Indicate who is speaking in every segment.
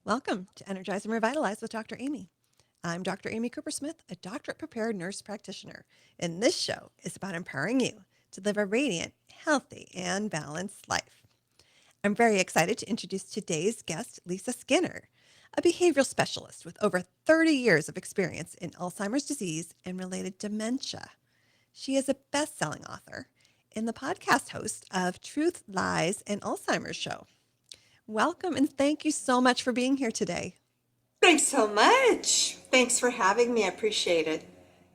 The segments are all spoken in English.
Speaker 1: Welcome to Energize and Revitalize with Dr. Amy. I'm Dr. Amy Cooper Smith, a doctorate prepared nurse practitioner, and this show is about empowering you to live a radiant, healthy, and balanced life. I'm very excited to introduce today's guest, Lisa Skinner, a behavioral specialist with over 30 years of experience in Alzheimer's disease and related dementia. She is a best-selling author and the podcast host of Truth, Lies, and Alzheimer's Show. Welcome and thank you so much for being here today.
Speaker 2: Thanks so much. Thanks for having me. I appreciate it.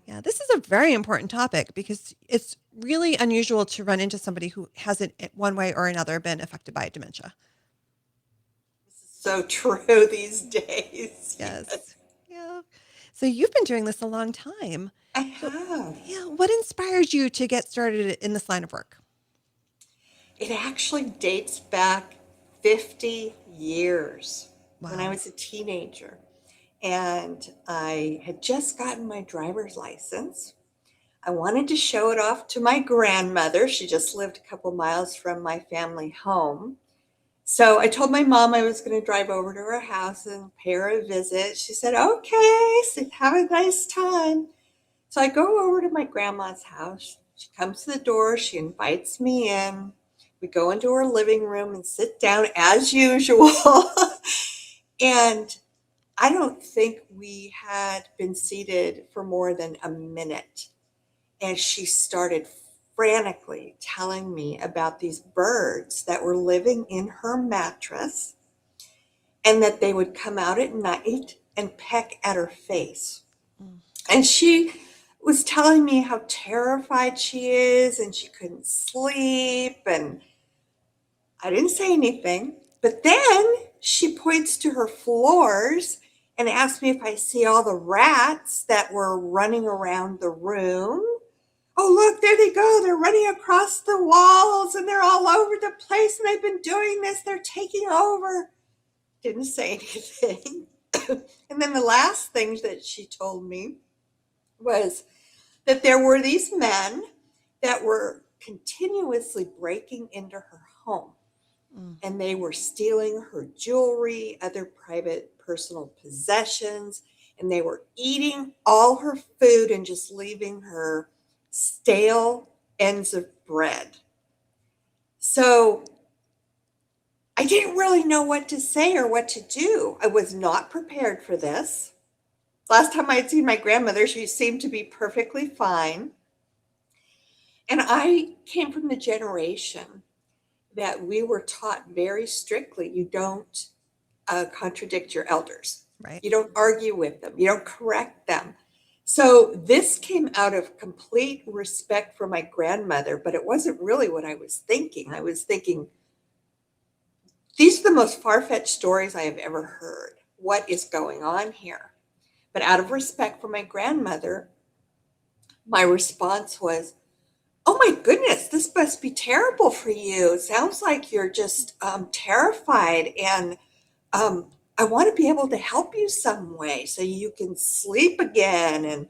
Speaker 1: Yeah, this is a very important topic because it's really unusual to run into somebody who hasn't, one way or another, been affected by dementia.
Speaker 2: So true these days. Yes,
Speaker 1: Yes. Yeah. So you've been doing this a long time.
Speaker 2: I
Speaker 1: So,
Speaker 2: have.
Speaker 1: yeah, what inspired you to get started in this line of work?
Speaker 2: It actually dates back 50 years when I
Speaker 1: Wow.
Speaker 2: was a teenager. And I had just gotten my driver's license. I wanted to show it off to my grandmother. She just lived a couple miles from my family home. So I told my mom I was going to drive over to her house and pay her a visit. She said, okay, so have a nice time. So I go over to my grandma's house. She comes to the door. She invites me in. We go into her living room and sit down as usual. And I don't think we had been seated for more than a minute. And she started frantically telling me about these birds that were living in her mattress and that they would come out at night and peck at her face.
Speaker 1: Mm.
Speaker 2: And she was telling me how terrified she is and she couldn't sleep. And I didn't say anything. But then she points to her floors and asks me if I see all the rats that were running around the room. Oh, look, there they go. They're running across the walls and they're all over the place. And they've been doing this. They're taking over. Didn't say anything. And then the last thing that she told me was that there were these men that were continuously breaking into her home
Speaker 1: Mm.
Speaker 2: and they were stealing her jewelry, other private personal possessions, and they were eating all her food and just leaving her stale ends of bread. So I didn't really know what to say or what to do. I was not prepared for this. Last time I had seen my grandmother, she seemed to be perfectly fine. And I came from the generation that we were taught very strictly you don't contradict your elders,
Speaker 1: Right.
Speaker 2: you don't argue with them, you don't correct them. So this came out of complete respect for my grandmother, but it wasn't really what I was thinking. I was thinking, these are the most far fetched stories I have ever heard. What is going on here? But out of respect for my grandmother, my response was, oh my goodness, this must be terrible for you. It sounds like you're just terrified. And I want to be able to help you some way so you can sleep again. And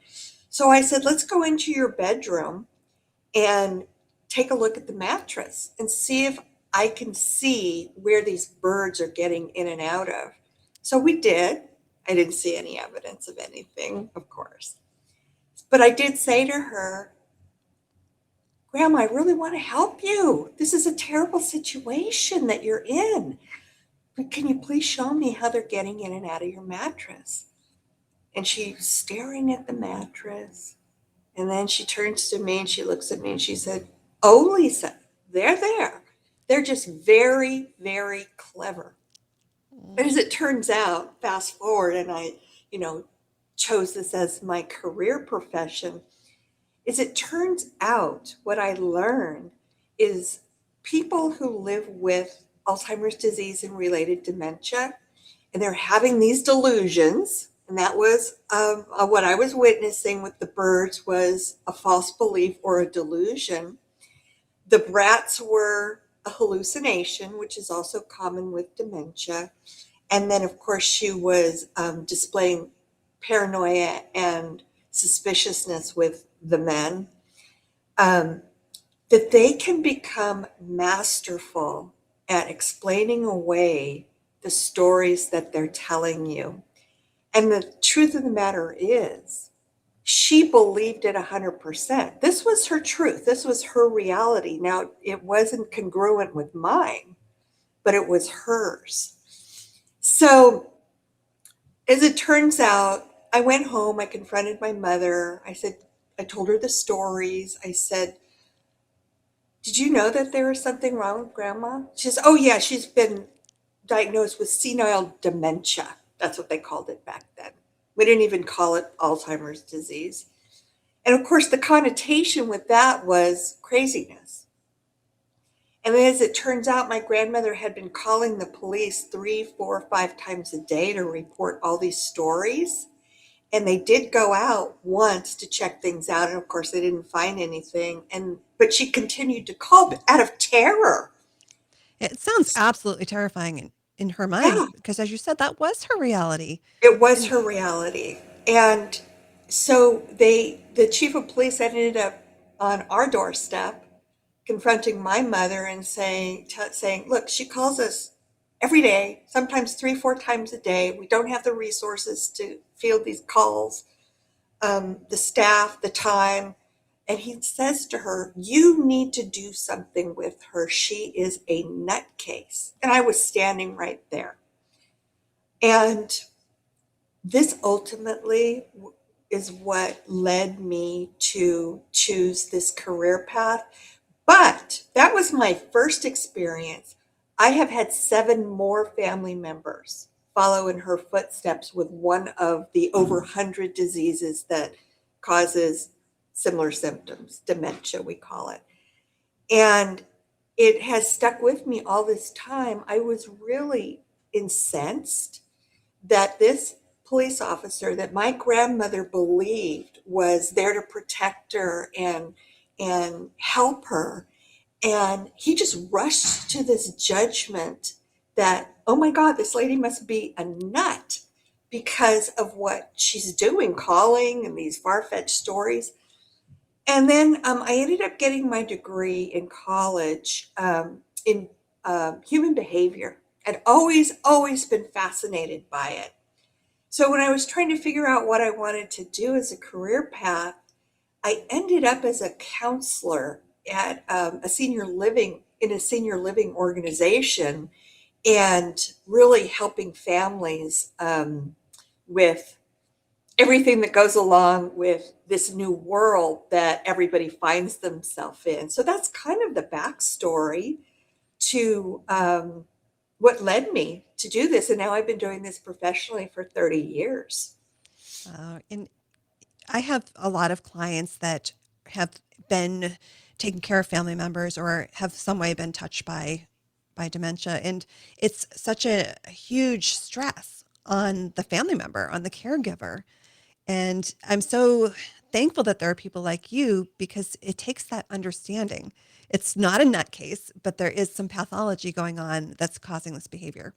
Speaker 2: so I said, let's go into your bedroom and take a look at the mattress and see if I can see where these birds are getting in and out of. So we did. I didn't see any evidence of anything, of course. But I did say to her, Grandma, I really want to help you. This is a terrible situation that you're in. But can you please show me how they're getting in and out of your mattress? And she's staring at the mattress. And then she turns to me and she looks at me and she said, oh, Lisa, they're there. They're just very, very clever. But
Speaker 1: Mm.
Speaker 2: as it turns out, fast forward, and I, you know, chose this as my career profession, is it turns out what I learned is people who live with Alzheimer's disease and related dementia, and they're having these delusions, and that was what I was witnessing with the birds was a false belief or a delusion. The rats were a hallucination, which is also common with dementia. And then, of course, she was displaying paranoia and suspiciousness with the men. Um, that they can become masterful at explaining away the stories that they're telling you. And the truth of the matter is, she believed it 100%. This was her truth. This was her reality. Now, it wasn't congruent with mine, but it was hers. So, as it turns out, I went home. I confronted my mother. I told her the stories. I said, did you know that there was something wrong with grandma? She says, oh, yeah, she's been diagnosed with senile dementia. That's what they called it back then. We didn't even call it Alzheimer's disease. And of course, the connotation with that was craziness. And as it turns out, my grandmother had been calling the police 3, 4, 5 times a day to report all these stories. And they did go out once to check things out. And of course, they didn't find anything. But she continued to call out of terror.
Speaker 1: It sounds absolutely terrifying in her
Speaker 2: Yeah,
Speaker 1: mind because, as you said, that was her reality.
Speaker 2: it was
Speaker 1: And
Speaker 2: her reality. And so the chief of police ended up on our doorstep confronting my mother and saying, look, she calls us every day, sometimes 3, 4 times a day. We don't have the resources to field these calls, the staff, the time. And he says to her, you need to do something with her. She is a nutcase. And I was standing right there. And this ultimately is what led me to choose this career path. But that was my first experience. I have had 7 more family members follow in her footsteps with one of the over 100 diseases that causes similar symptoms, dementia, we call it. And it has stuck with me all this time. I was really incensed that this police officer that my grandmother believed was there to protect her and help her, and he just rushed to this judgment that, oh my God, this lady must be a nut because of what she's doing, calling and these far-fetched stories. And then I ended up getting my degree in college in human behavior. I'd always been fascinated by it. So when I was trying to figure out what I wanted to do as a career path, I ended up as a counselor at a senior living organization, and really helping families with everything that goes along with this new world that everybody finds themselves in. So that's kind of the backstory to what led me to do this. And now I've been doing this professionally for 30 years.
Speaker 1: and I have a lot of clients that have been taking care of family members or have some way been touched by dementia, and it's such a huge stress on the family member, on the caregiver. And I'm so thankful that there are people like you because it takes that understanding. It's not a nutcase, but there is some pathology going on that's causing this behavior.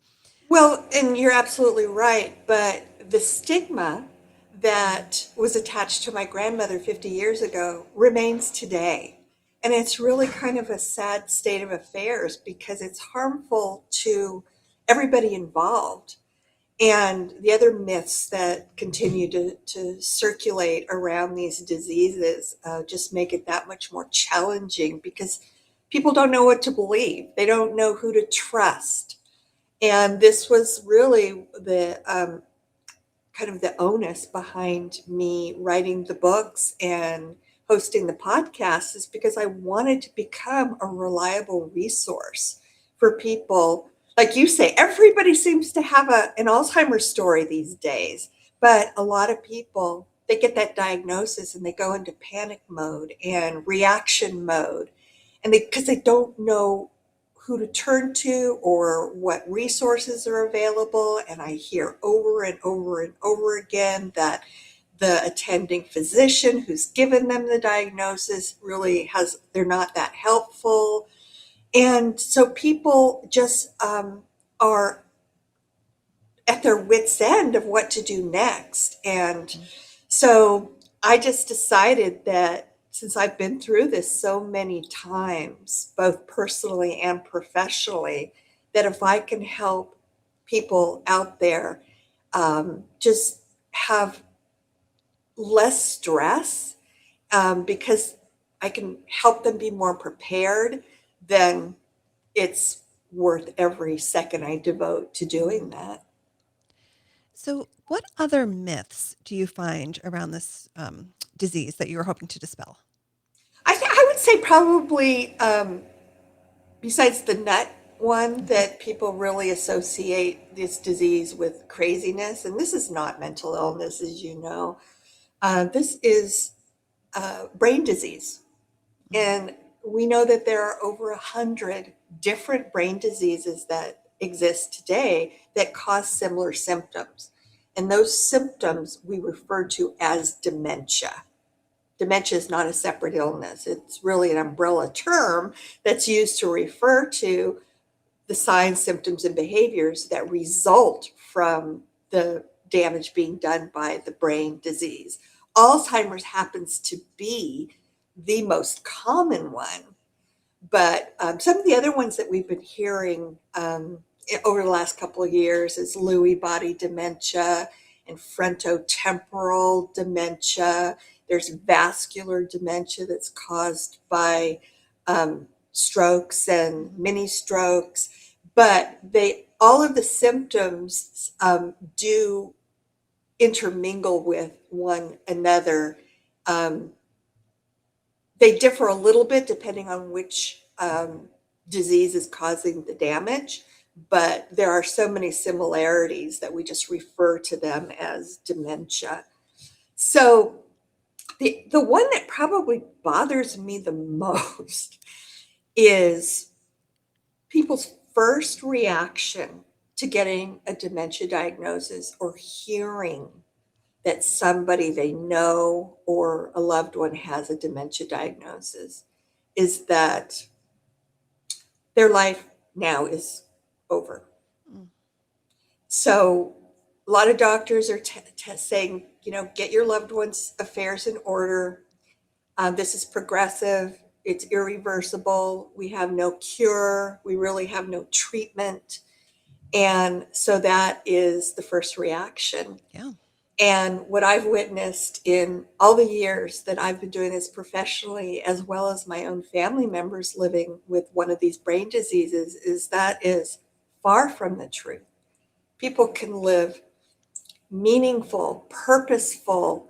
Speaker 2: Well, and you're absolutely right. But the stigma that was attached to my grandmother 50 years ago remains today. And it's really kind of a sad state of affairs because it's harmful to everybody involved. And the other myths that continue to circulate around these diseases just make it that much more challenging because people don't know what to believe. They don't know who to trust. And this was really the kind of the onus behind me writing the books and hosting the podcast, is because I wanted to become a reliable resource for people. Like you say, everybody seems to have an Alzheimer's story these days, but a lot of people, they get that diagnosis and they go into panic mode and reaction mode, and because they don't know who to turn to or what resources are available. And I hear over and over and over again that the attending physician who's given them the diagnosis they're not that helpful. And so people just are at their wits' end of what to do next. And so I just decided that since I've been through this so many times, both personally and professionally, that if I can help people out there just have less stress because I can help them be more prepared, then it's worth every second I devote to doing that.
Speaker 1: So, what other myths do you find around this disease that you were hoping to dispel?
Speaker 2: I would say probably besides the nut one,
Speaker 1: Mhm.
Speaker 2: that people really associate this disease with craziness, and this is not mental illness, as you know. This is brain disease.
Speaker 1: Mm.
Speaker 2: And we know that there are over 100 different brain diseases that exist today that cause similar symptoms. And those symptoms we refer to as dementia. Dementia is not a separate illness. It's really an umbrella term that's used to refer to the signs, symptoms, and behaviors that result from the damage being done by the brain disease. Alzheimer's happens to be the most common one, but some of the other ones that we've been hearing over the last couple of years is Lewy body dementia and frontotemporal dementia. There's vascular dementia that's caused by strokes and
Speaker 1: Mhm.
Speaker 2: mini strokes, but all of the symptoms do intermingle with one another. Um, they differ a little bit depending on which disease is causing the damage, but there are so many similarities that we just refer to them as dementia. So the one that probably bothers me the most is people's first reaction to getting a dementia diagnosis or hearing that somebody they know or a loved one has a dementia diagnosis is that their life now is over.
Speaker 1: Mm.
Speaker 2: So a lot of doctors are saying, get your loved one's affairs in order. This is progressive. It's irreversible. We have no cure. We really have no treatment. And so that is the first reaction.
Speaker 1: Yeah.
Speaker 2: And what I've witnessed in all the years that I've been doing this professionally, as well as my own family members living with one of these brain diseases, is that is far from the truth. People can live meaningful, purposeful,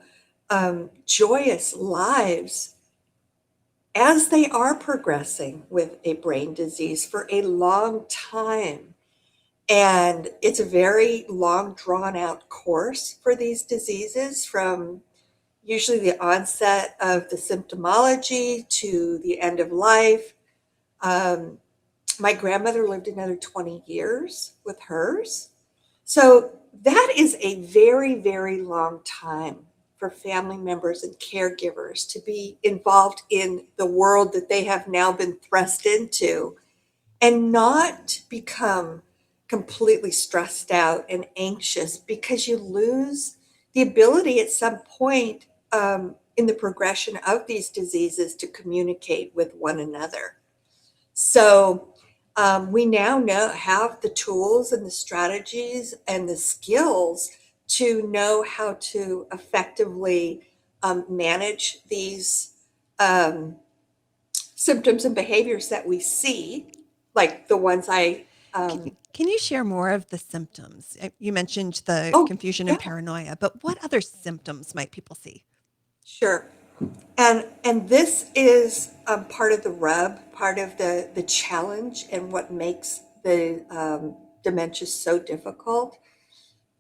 Speaker 2: joyous lives as they are progressing with a brain disease for a long time. And it's a very long, drawn out course for these diseases, from usually the onset of the symptomology to the end of life. Um, my grandmother lived another 20 years with hers. So that is a very, very long time for family members and caregivers to be involved in the world that they have now been thrust into and not become completely stressed out and anxious because you lose the ability at some point in the progression of these diseases to communicate with one another. So we now have the tools and the strategies and the skills to know how to effectively manage these um, symptoms and behaviors that we see, like the ones
Speaker 1: Can you share more of the symptoms? You mentioned the
Speaker 2: oh,
Speaker 1: confusion and
Speaker 2: yeah,
Speaker 1: paranoia, but what other symptoms might people see?
Speaker 2: sure. And this is part of the rub, part of the challenge, and what makes the dementia so difficult,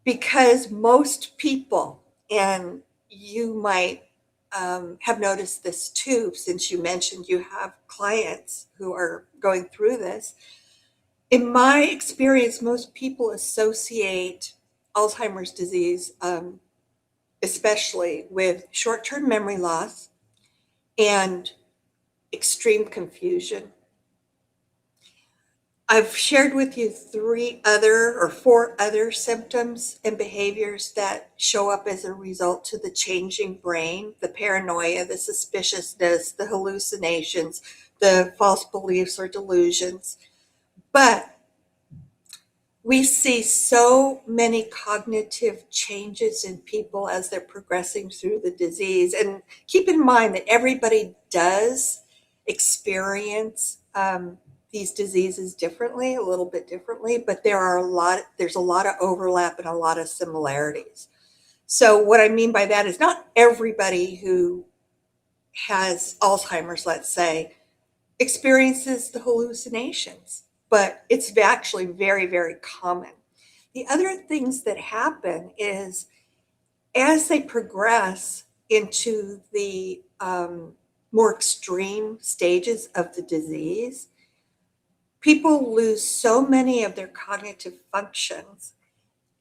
Speaker 2: because most people, and you might have noticed this too, since you mentioned you have clients who are going through this. In my experience, most people associate Alzheimer's disease, especially with short term memory loss and extreme confusion. I've shared with you four other symptoms and behaviors that show up as a result to the changing brain: the paranoia, the suspiciousness, the hallucinations, the false beliefs or delusions. But we see so many cognitive changes in people as they're progressing through the disease. And keep in mind that everybody does experience these diseases differently, a little bit differently, but there's a lot of overlap and a lot of similarities. So what I mean by that is not everybody who has Alzheimer's, let's say, experiences the hallucinations, but it's actually very, very common. The other things that happen is as they progress into the more extreme stages of the disease, people lose so many of their cognitive functions,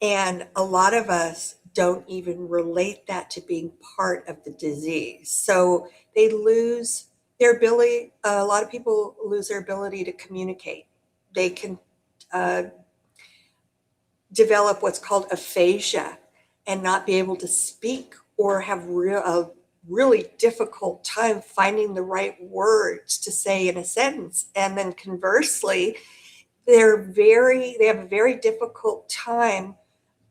Speaker 2: and a lot of us don't even relate that to being part of the disease. So they lose their ability, a lot of people lose their ability to communicate. They can develop what's called aphasia and not be able to speak or have a really difficult time finding the right words to say in a sentence. And then conversely, they have a very difficult time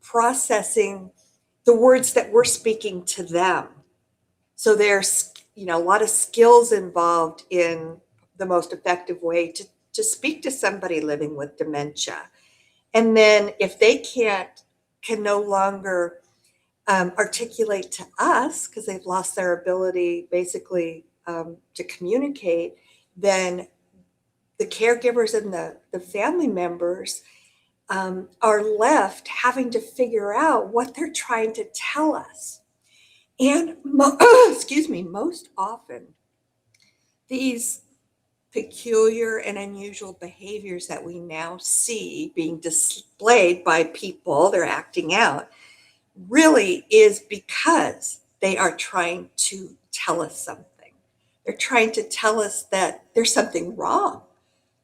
Speaker 2: processing the words that we're speaking to them. So there's, a lot of skills involved in the most effective way to speak to somebody living with dementia. And then if they can no longer articulate to us because they've lost their ability basically to communicate, then the caregivers and the family members are left having to figure out what they're trying to tell us. And most often, these peculiar and unusual behaviors that we now see being displayed by people, they're acting out, really is because they are trying to tell us something. They're trying to tell us that there's something wrong.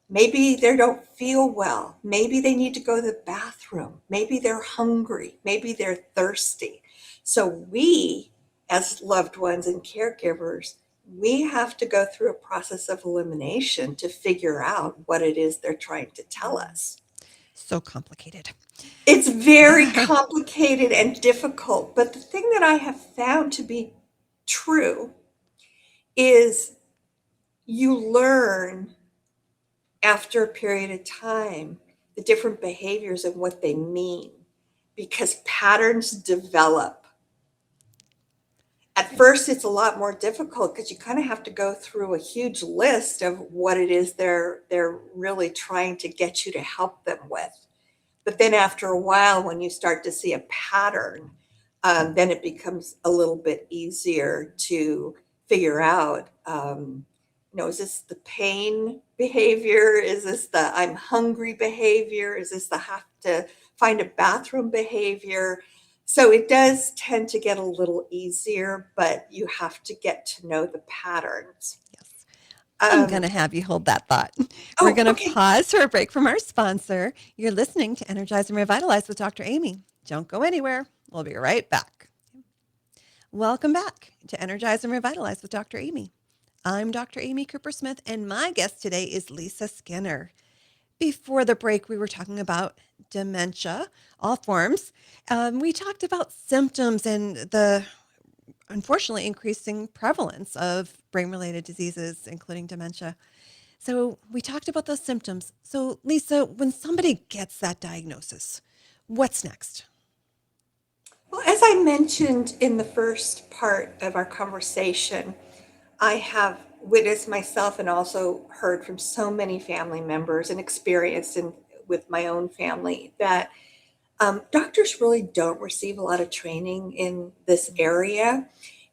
Speaker 2: Maybe they don't feel well. Maybe they need to go to the bathroom. Maybe they're hungry. Maybe they're thirsty. So we, as loved ones and caregivers, we have to go through a process of elimination to figure out what it is they're trying to tell us.
Speaker 1: So complicated.
Speaker 2: It's very complicated and difficult. But the thing that I have found to be true is you learn after a period of time the different behaviors and what they mean because patterns develop. At first, it's a lot more difficult because you kind of have to go through a huge list of what it is they're really trying to get you to help them with. But then after a while, when you start to see a pattern, then it becomes a little bit easier to figure out, is this the pain behavior? Is this the I'm hungry behavior? Is this the have to find a bathroom behavior? So it does tend to get a little easier, but you have to get to know the patterns.
Speaker 1: Yes. I'm going to have you hold that thought. We're going to
Speaker 2: Okay.
Speaker 1: pause for a break from our sponsor. You're listening to Energize and Revitalize with Dr. Amy. Don't go anywhere. We'll be right back. Welcome back to Energize and Revitalize with Dr. Amy. I'm Dr. Amy Cooper Smith, and my guest today is Lisa Skinner. Before the break, we were talking about dementia, all forms. We talked about symptoms and the unfortunately increasing prevalence of brain-related diseases, including dementia. So we talked about those symptoms. So Lisa, when somebody gets that diagnosis, what's next?
Speaker 2: Well, as I mentioned in the first part of our conversation, I have witnessed myself and also heard from so many family members and experienced with my own family that doctors really don't receive a lot of training in this area.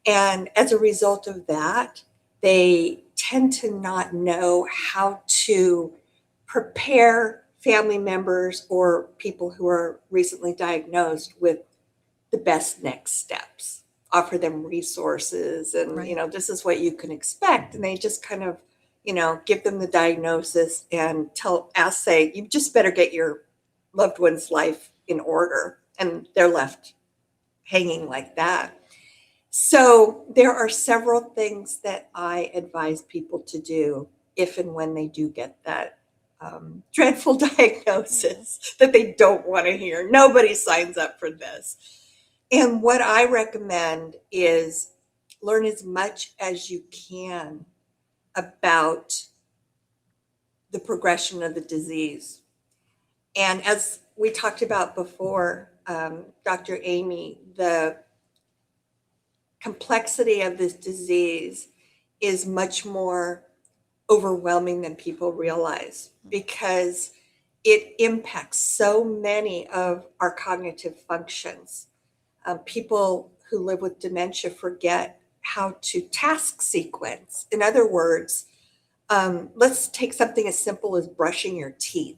Speaker 2: And as a result of that, they tend to not know how to prepare family members or people who are recently diagnosed with the best next steps, offer them resources and,
Speaker 1: Right.
Speaker 2: this is what you can expect. And they just kind of, give them the diagnosis and say, you just better get your loved one's life in order. And they're left hanging like that. So there are several things that I advise people to do if and when they do get that dreadful diagnosis that they don't want to hear. Nobody signs up for this. And what I recommend is learn as much as you can about the progression of the disease. And as we talked about before, Dr. Amy, the complexity of this disease is much more overwhelming than people realize because it impacts so many of our cognitive functions. People who live with dementia forget how to task sequence. In other words, let's take something as simple as brushing your teeth.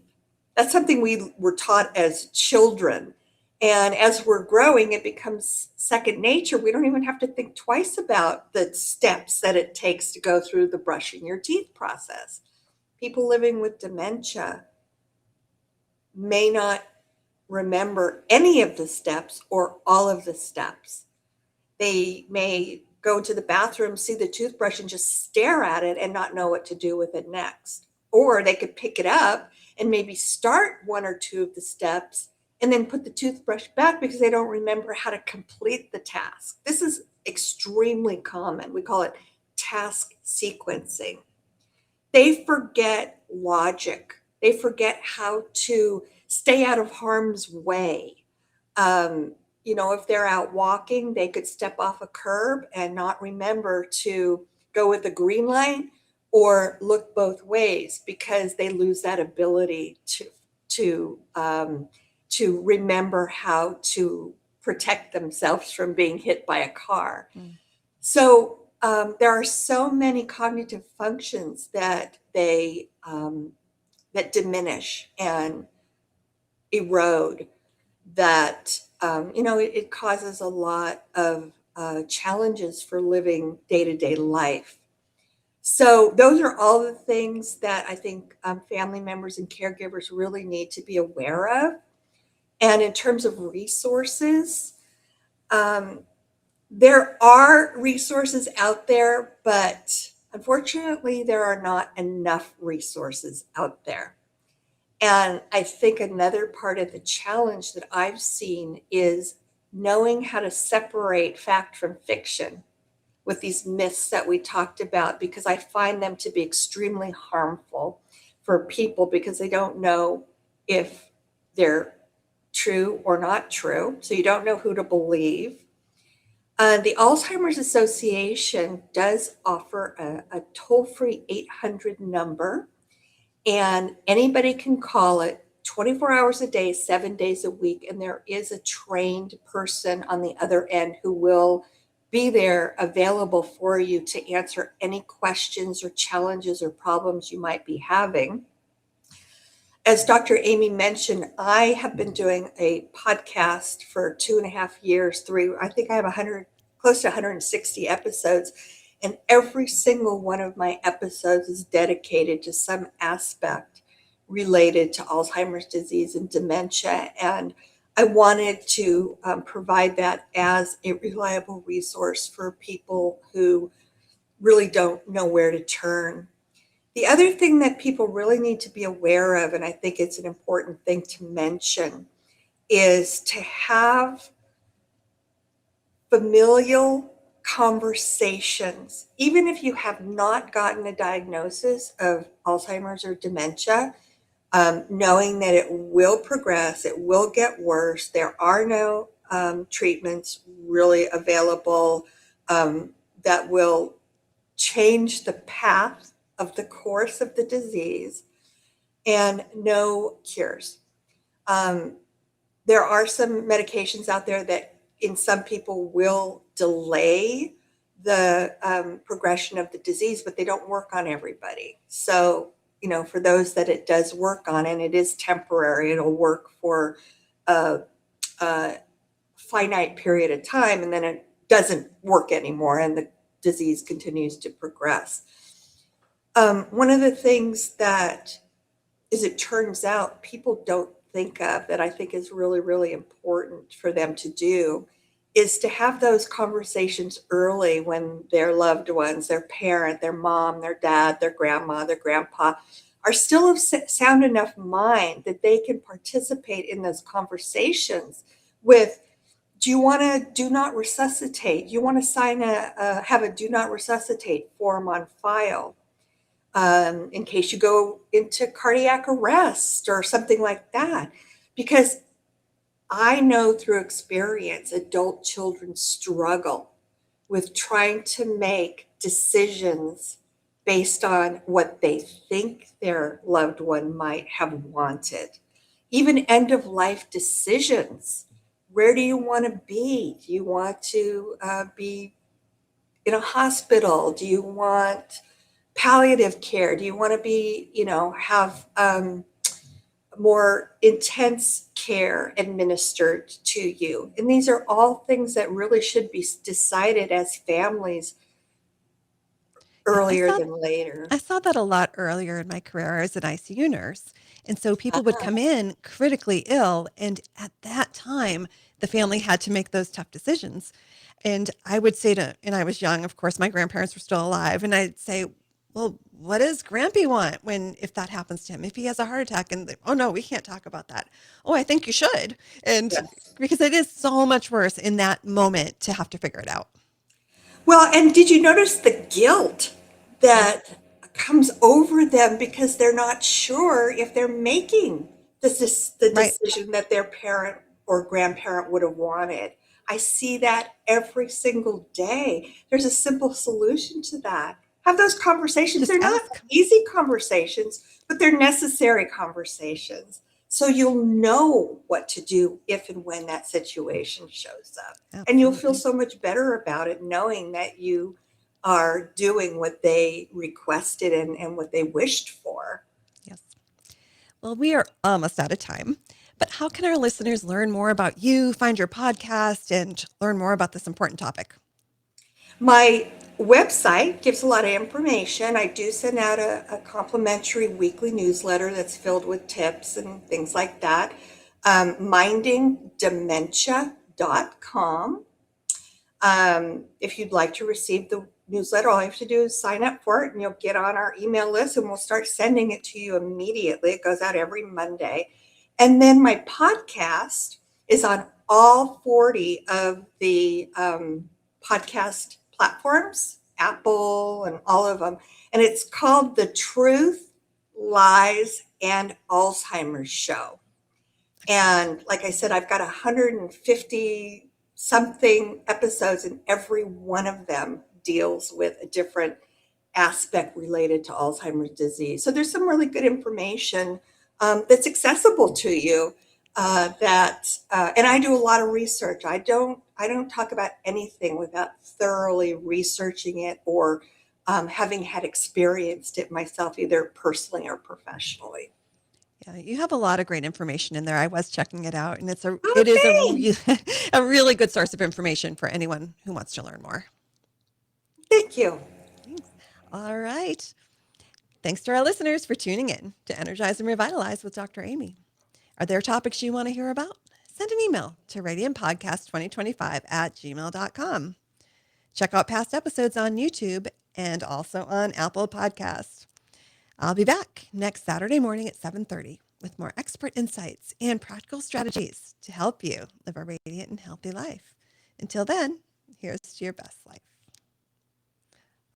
Speaker 2: That's something we were taught as children. And as we're growing, it becomes second nature. We don't even have to think twice about the steps that it takes to go through the brushing your teeth process. People living with dementia may not remember any of the steps or all of the steps. They may go to the bathroom, see the toothbrush, and just stare at it and not know what to do with it next. Or they could pick it up and maybe start one or two of the steps and then put the toothbrush back because they don't remember how to complete the task. This is extremely common. We call it task sequencing. They forget logic. They forget how to stay out of harm's way. If they're out walking, they could step off a curb and not remember to go with the green light or look both ways because they lose that ability to remember how to protect themselves from being hit by a car. So there are so many cognitive functions that that diminish and erode that it causes a lot of challenges for living day-to-day life. So those are all the things that I think family members and caregivers really need to be aware of. And in terms of resources, there are resources out there, but unfortunately, there are not enough resources out there. And I think another part of the challenge that I've seen is knowing how to separate fact from fiction with these myths that we talked about, because I find them to be extremely harmful for people because they don't know if they're true or not true. So you don't know who to believe. The Alzheimer's Association does offer a toll-free 800 number. And anybody can call it 24 hours a day, 7 days a week. And there is a trained person on the other end who will be there available for you to answer any questions or challenges or problems you might be having. As Dr. Amy mentioned, I have been doing a podcast for 2.5 years, I think I have close to 160 episodes. And every single one of my episodes is dedicated to some aspect related to Alzheimer's disease and dementia. And I wanted to provide that as a reliable resource for people who really don't know where to turn. The other thing that people really need to be aware of, and I think it's an important thing to mention, is to have familial conversations, even if you have not gotten a diagnosis of Alzheimer's or dementia, knowing that it will progress, it will get worse. There are no treatments really available that will change the path of the course of the disease, and no cures. There are some medications out there that in some people will delay the progression of the disease, but they don't work on everybody. So, for those that it does work on, and it is temporary, it'll work for a finite period of time, and then it doesn't work anymore, and the disease continues to progress. One of the things that, as it turns out, people don't think of that I think is really, really important for them to do is to have those conversations early when their loved ones, their parent, their mom, their dad, their grandma, their grandpa, are still of sound enough mind that they can participate in those conversations with, do you want to do not resuscitate? Do you want to sign have a do not resuscitate form on file in case you go into cardiac arrest or something like that? Because I know through experience, adult children struggle with trying to make decisions based on what they think their loved one might have wanted. Even end of life decisions. Where do you want to be? Do you want to be in a hospital? Do you want palliative care? Do you want to be, have more intense care administered to you? And these are all things that really should be decided as families
Speaker 1: Yeah,
Speaker 2: earlier than later.
Speaker 1: I saw that a lot earlier in my career as an ICU nurse. And so people would
Speaker 2: Ah,
Speaker 1: come in critically ill. And at that time, the family had to make those tough decisions. And I would say and I was young, of course, my grandparents were still alive. And I'd say, well, what does Grampy want if that happens to him? If he has a heart attack oh no, we can't talk about that. Oh, I think you should. And
Speaker 2: yes.
Speaker 1: because it is so much worse in that moment to have to figure it out.
Speaker 2: Well, and did you notice the guilt
Speaker 1: Yeah.
Speaker 2: that comes over them because they're not sure if they're making the
Speaker 1: Right.
Speaker 2: decision that their parent or grandparent would have wanted? I see that every single day. There's a simple solution to that. Have those conversations.
Speaker 1: Just
Speaker 2: They're not
Speaker 1: ask.
Speaker 2: easy conversations, but they're necessary conversations. So you'll know what to do if and when that situation shows up. And you'll feel
Speaker 1: Absolutely.
Speaker 2: so much better about it knowing that you are doing what they requested and what they wished for.
Speaker 1: Yes. Well, we are almost out of time, but how can our listeners learn more about you, find your podcast, and learn more about this important topic?
Speaker 2: My website gives a lot of information. I do send out a complimentary weekly newsletter that's filled with tips and things like that. Mindingdementia.com. If you'd like to receive the newsletter, all you have to do is sign up for it and you'll get on our email list and we'll start sending it to you immediately. It goes out every Monday. And then my podcast is on all 40 of the podcast platforms, Apple and all of them. And it's called The Truth, Lies, and Alzheimer's Show. And like I said, I've got 150 something episodes, and every one of them deals with a different aspect related to Alzheimer's disease. So there's some really good information that's accessible to you. And I do a lot of research. I don't talk about anything without thoroughly researching it or having had experienced it myself, either personally or professionally.
Speaker 1: Yeah, you have a lot of great information in there. I was checking it out, and
Speaker 2: Oh,
Speaker 1: it is
Speaker 2: thanks.
Speaker 1: a really good source of information for anyone who wants to learn more.
Speaker 2: Thank you.
Speaker 1: Thanks. All right. Thanks to our listeners for tuning in to Energize and Revitalize with Dr. Amy. Are there topics you want to hear about? Send an email to radiantpodcast2025@gmail.com. Check out past episodes on YouTube and also on Apple Podcasts. I'll be back next Saturday morning at 7:30 with more expert insights and practical strategies to help you live a radiant and healthy life. Until then, here's to your best life.